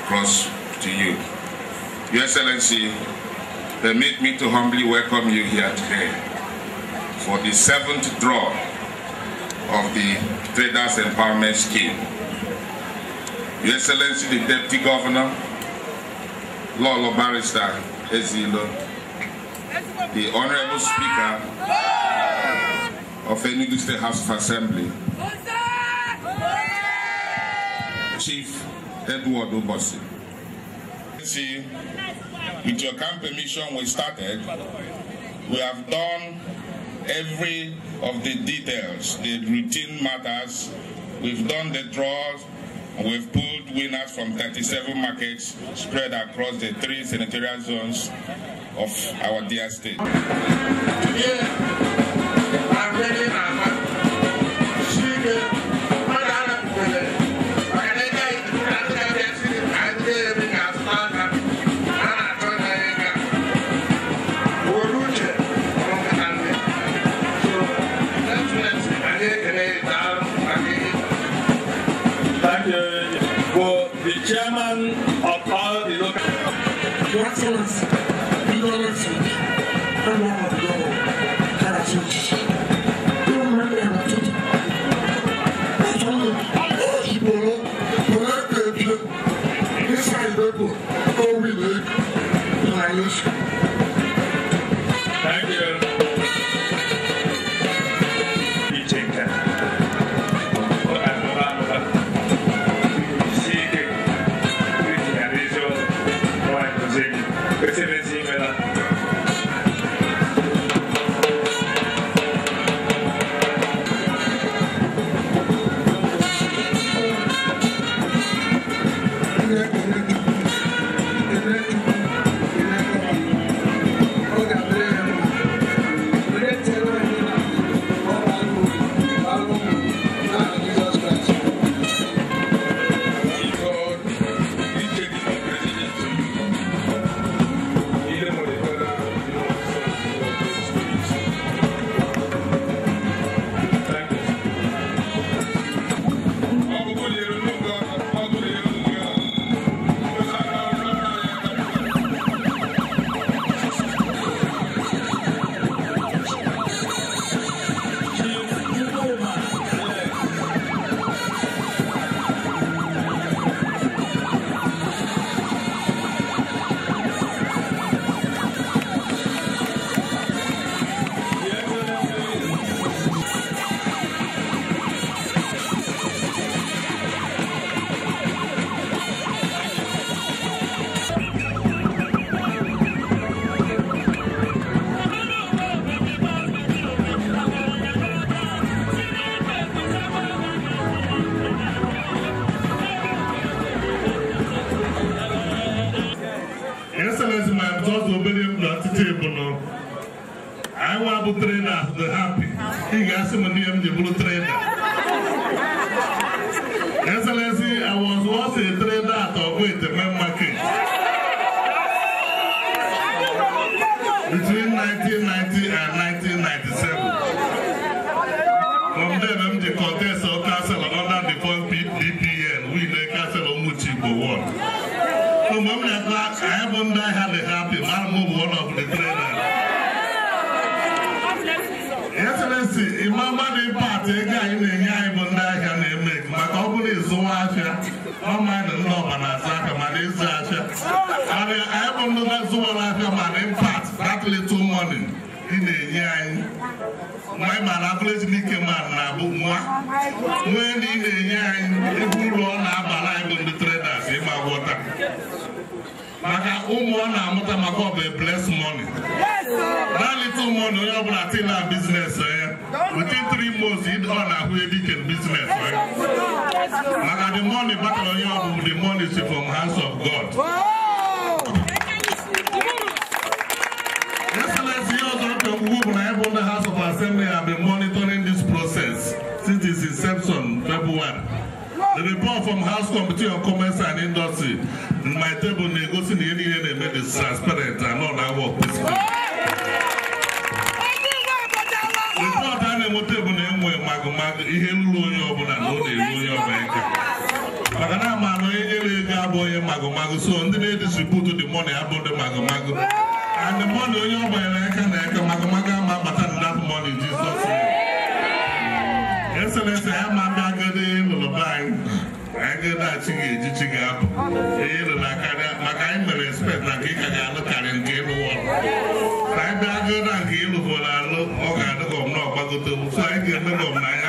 across to you. Your Excellency, permit me to humbly welcome you here today for the 7th draw of the Traders Empowerment Scheme. Your Excellency, the Deputy Governor, Lolo Barrister Ezilo, the Honorable Speaker of Enugu State House of Assembly, Chief Edward Ubosi. See, with your kind permission, we started. We have done every of the details, the routine matters. We've done the draws. We've pulled winners from 37 markets spread across the 3 senatorial zones of our dear state. Today, I'm ready now. Chairman of all the local. Your Excellency, Thank you. I want to train us the happy. He got some name the blue trainer. Excellency, I was once a trainer at the main market. Between 1990 and 1997. From then I'm the contest of Castle under the first DPN. We the Castle of Muchibo won. So Mom I haven't had a happy man one of the trainers. Excellency, Imama the party guy in the Yabunda can make my company is so much. No man and no man as I man is I haven't done so much in part that little money in the year. My man, average Nicky man, Nabu, when in the year, if you run up alive in the traders in my water. Maka umwana mutamakobe bless money. That little money you have to a business. Within 3 months, you don't have a business. Maka the money back on you, the money is from hands of God. Excellency, you also when I have on the House of Assembly, I have been monitoring this process since its inception, February. The report from House Committee on Commerce and Industry, my table negotiating any made it transparent and all that work peacefully. Report on the table name where Mag ihe lulu onye ọbụla na ọ na-eru onye ọbụla aka. Maka na ama no ere ga boye ma mago. So ndị na-distribute the money abụ ndị mago. And the money onye ọ gbanyere aka na aka mago ama bata na that money Jesus. Excellency ya ma bịa gode n'ụlọ anyị. Anyị ga-achị ga-eji chi ga-apụ. Ịlụ na karịa maka anyị mere respect na nke ịka ga-alụ karịa nke ịlụ ọrụ. Anyị bịa gode na nke ịlụ bụrụ alụ ọ ga-adịgọ m na ọgbagote. So anyị ga-emegọ m na anyị